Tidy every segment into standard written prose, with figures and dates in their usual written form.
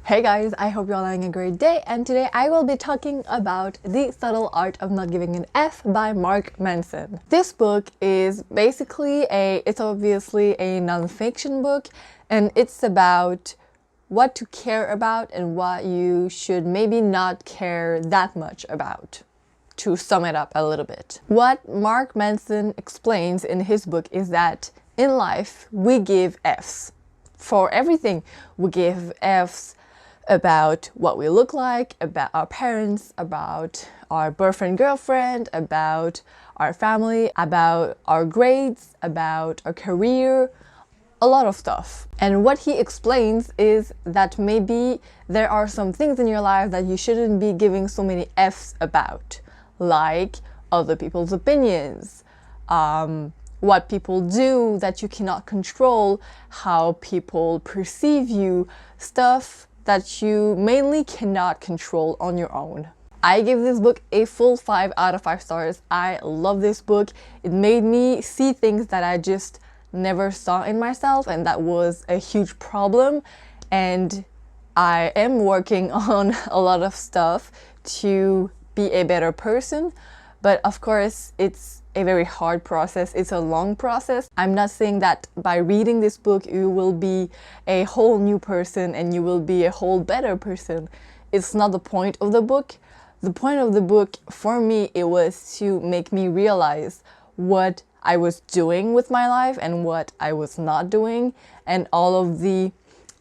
Hey guys, I hope you're all having a great day, and today I will be talking about The Subtle Art of Not Giving an F by Mark Manson. This book is basically it's obviously a non-fiction book, and it's about what to care about and what you should maybe not care that much about. To sum it up a little bit. What Mark Manson explains in his book is that in life we give Fs. For everything, we give Fs about what we look like, about our parents, about our boyfriend, girlfriend, about our family, about our grades, about our career, a lot of stuff. And what he explains is that maybe there are some things in your life that you shouldn't be giving so many Fs about, like other people's opinions, what people do that you cannot control, how people perceive you, stuff that you mainly cannot control on your own. I give this book a full 5 out of 5 stars. I love this book. It made me see things that I just never saw in myself, and that was a huge problem. And I am working on a lot of stuff to be a better person, but of course it's a very hard process. It's a long process. I'm not saying that by reading this book you will be a whole new person and you will be a whole better person. It's not the point of the book. The point of the book for me, it was to make me realize what I was doing with my life and what I was not doing, and all of the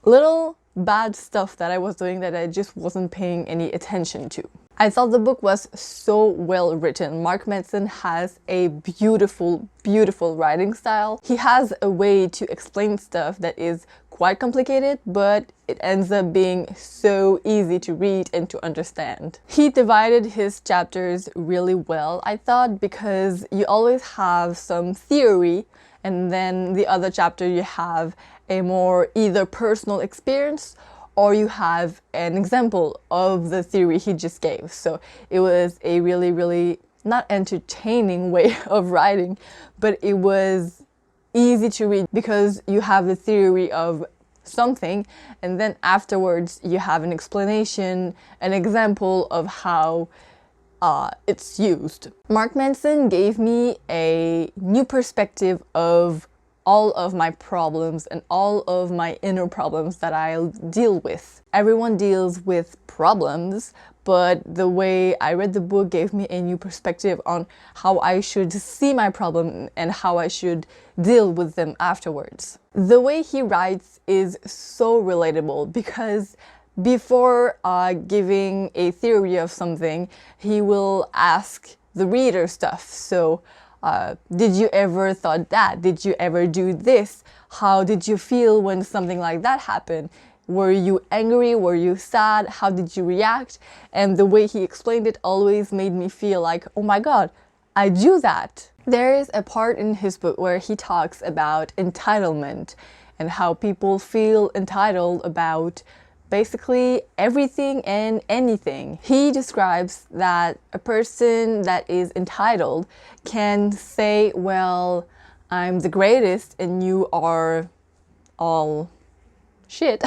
little bad stuff that I was doing that I just wasn't paying any attention to. I thought the book was so well written. Mark Manson has a beautiful, beautiful writing style. He has a way to explain stuff that is quite complicated, but it ends up being so easy to read and to understand. He divided his chapters really well, I thought, because you always have some theory, and then the other chapter you have a more either personal experience or you have an example of the theory he just gave. So it was a really, really not entertaining way of writing, but it was easy to read because you have the theory of something, and then afterwards you have an explanation, an example of how it's used. Mark Manson gave me a new perspective of all of my problems and all of my inner problems that I deal with. Everyone deals with problems, but the way I read the book gave me a new perspective on how I should see my problem and how I should deal with them afterwards. The way he writes is so relatable because before giving a theory of something, he will ask the reader stuff. So, did you ever thought that? Did you ever do this? How did you feel when something like that happened? Were you angry? Were you sad? How did you react? And the way he explained it always made me feel like, oh my god, I do that. There is a part in his book where he talks about entitlement and how people feel entitled about basically everything and anything. He describes that a person that is entitled can say, well, I'm the greatest and you are all shit.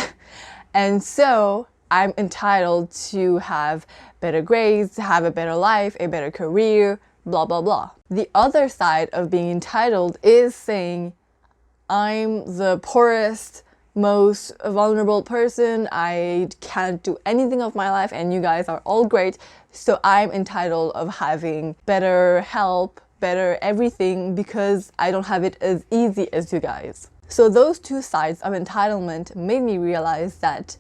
And so I'm entitled to have better grades, to have a better life, a better career, blah, blah, blah. The other side of being entitled is saying, I'm the poorest, most vulnerable person, I can't do anything of my life and you guys are all great, so I'm entitled of having better help, better everything because I don't have it as easy as you guys. So those two sides of entitlement made me realize that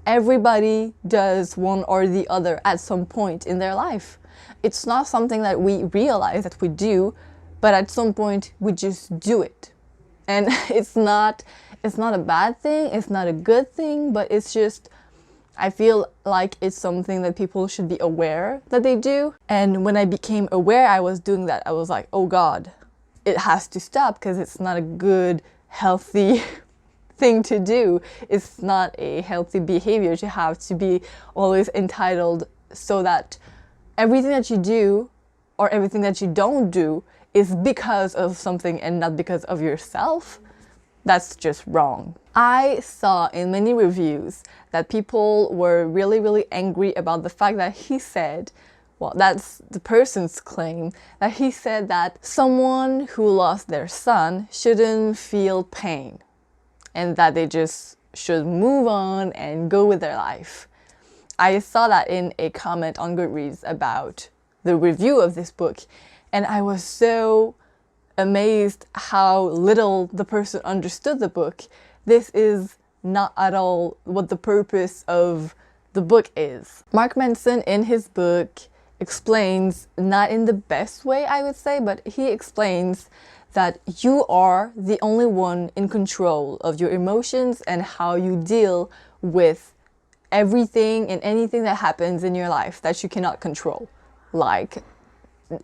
everybody does one or the other at some point in their life. It's not something that we realize that we do, but at some point we just do it. And it's not a bad thing, it's not a good thing, but it's just, I feel like it's something that people should be aware that they do. And when I became aware I was doing that, I was like, oh god, it has to stop because it's not a good, healthy thing to do. It's not a healthy behavior to have to be always entitled, so that everything that you do or everything that you don't do is because of something and not because of yourself. That's just wrong. I saw in many reviews that people were really, really angry about the fact that he said, well, that's the person's claim, that he said that someone who lost their son shouldn't feel pain and that they just should move on and go with their life. I saw that in a comment on Goodreads about the review of this book, and I was so amazed how little the person understood the book. This is not at all what the purpose of the book is. Mark Manson in his book explains, not in the best way I would say, but he explains that you are the only one in control of your emotions and how you deal with everything and anything that happens in your life that you cannot control, like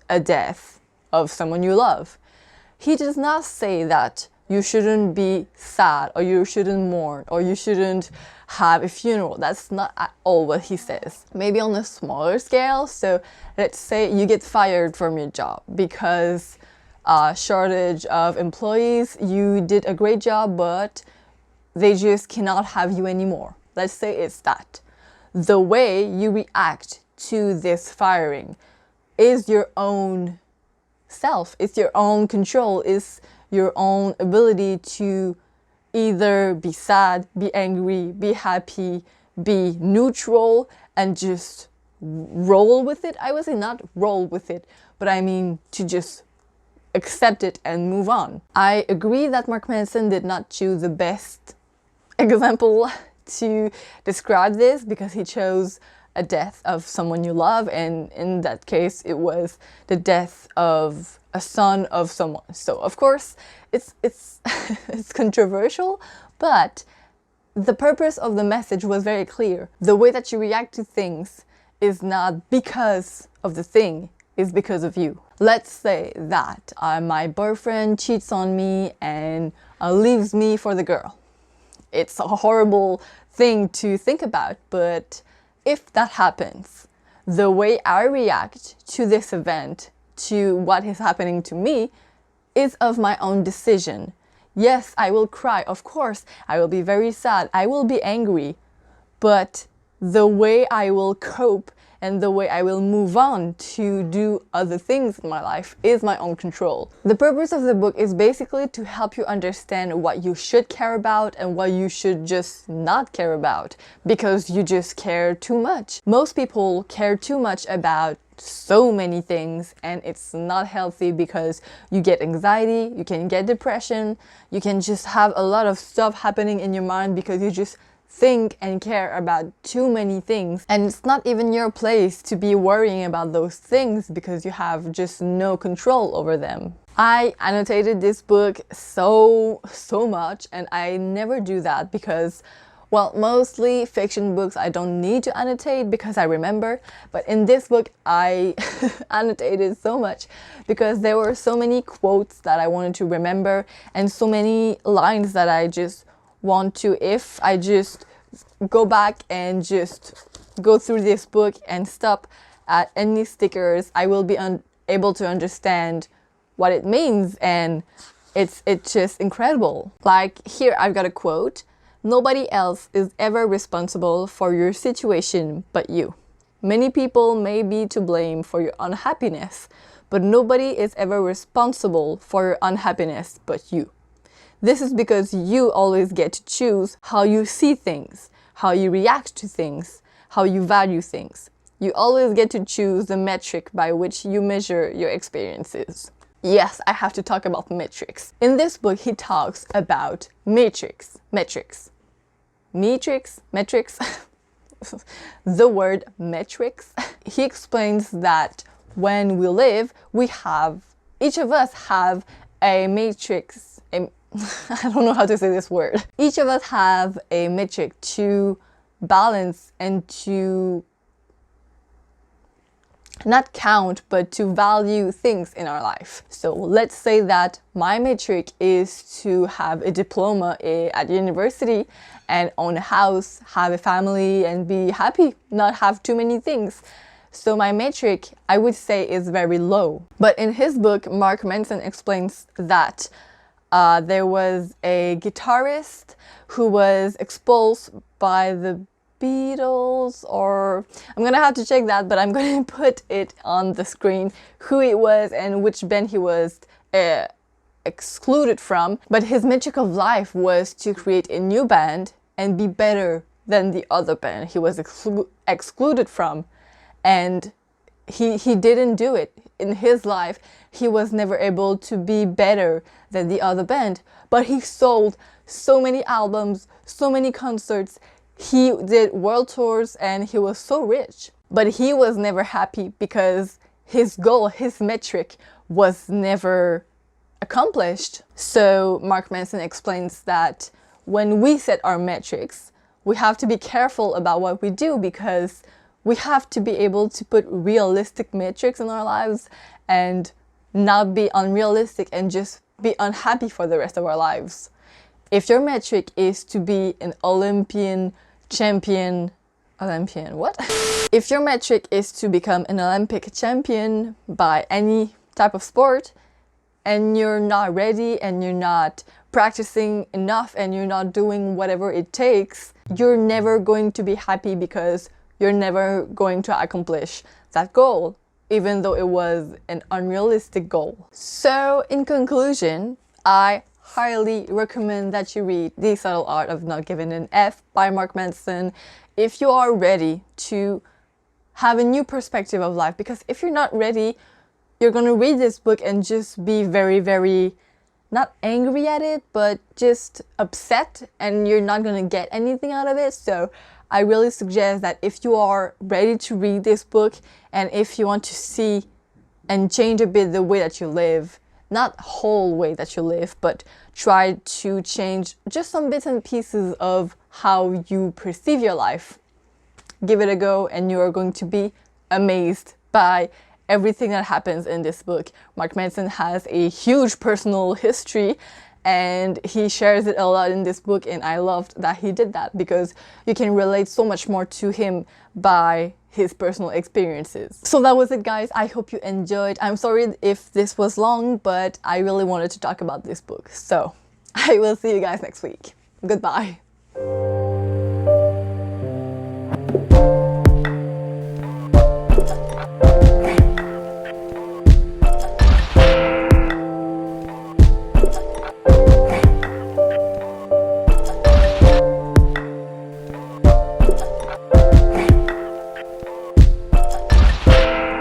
a death of someone you love. He does not say that you shouldn't be sad or you shouldn't mourn or you shouldn't have a funeral. That's not at all what he says. Maybe on a smaller scale. So let's say you get fired from your job because shortage of employees, you did a great job, but they just cannot have you anymore. Let's say it's that. The way you react to this firing is your own self. It's your own control. It's your own ability to either be sad, be angry, be happy, be neutral, and just roll with it. I would say not roll with it, but I mean to just accept it and move on. I agree that Mark Manson did not choose the best example to describe this because he chose a death of someone you love, and in that case it was the death of a son of someone. So of course it's it's controversial, but the purpose of the message was very clear. The way that you react to things is not because of the thing, it's because of you. Let's say that my boyfriend cheats on me and leaves me for the girl. It's a horrible thing to think about, but if that happens, the way I react to this event, to what is happening to me, is of my own decision. Yes, I will cry, of course, I will be very sad, I will be angry, but the way I will cope and the way I will move on to do other things in my life is my own control. The purpose of the book is basically to help you understand what you should care about and what you should just not care about, because you just care too much. Most people care too much about so many things, and it's not healthy because you get anxiety, you can get depression, you can just have a lot of stuff happening in your mind because you just think and care about too many things, and it's not even your place to be worrying about those things because you have just no control over them. I annotated this book so much, and I never do that because, well, mostly fiction books I don't need to annotate because I remember, but in this book I annotated so much because there were so many quotes that I wanted to remember and so many lines that I just want to, if I just go back and just go through this book and stop at any stickers, I will be able to understand what it means, and it's just incredible. Like here I've got a quote: "Nobody else is ever responsible for your situation but you. Many people may be to blame for your unhappiness, but nobody is ever responsible for your unhappiness but you. This is because you always get to choose how you see things, how you react to things, how you value things. You always get to choose the metric by which you measure your experiences." Yes, I have to talk about metrics. In this book, he talks about metrics. The word metrics. He explains that when we live, each of us have a matrix. I don't know how to say this word. Each of us have a metric to balance and to not count, but to value things in our life. So let's say that my metric is to have a diploma at university and own a house, have a family, and be happy, not have too many things. So my metric, I would say, is very low. But in his book, Mark Manson explains that There was a guitarist who was expulsed by the Beatles, or I'm gonna have to check that, but I'm gonna put it on the screen who it was and which band he was excluded from. But his metric of life was to create a new band and be better than the other band he was excluded from, and he didn't do it. In his life, he was never able to be better than the other band, but he sold so many albums, so many concerts. He did world tours and he was so rich, but he was never happy because his goal, his metric was never accomplished. So Mark Manson explains that when we set our metrics, we have to be careful about what we do, because we have to be able to put realistic metrics in our lives and not be unrealistic and just be unhappy for the rest of our lives. If your metric is to be an Olympian what? If your metric is to become an Olympic champion by any type of sport, and you're not ready and you're not practicing enough and you're not doing whatever it takes, you're never going to be happy, because you're never going to accomplish that goal, even though it was an unrealistic goal. So in conclusion, I highly recommend that you read The Subtle Art of Not Giving an F by Mark Manson if you are ready to have a new perspective of life. Because if you're not ready, you're gonna read this book and just be very, very, not angry at it, but just upset, and you're not gonna get anything out of it. So I really suggest that if you are ready to read this book, and if you want to see and change a bit the way that you live, not whole way that you live, but try to change just some bits and pieces of how you perceive your life, give it a go and you are going to be amazed by everything that happens in this book. Mark Manson has a huge personal history and he shares it a lot in this book, and I loved that he did that because you can relate so much more to him by his personal experiences. So that was it, guys. I hope you enjoyed. I'm sorry if this was long, but I really wanted to talk about this book. So I will see you guys next week. Goodbye.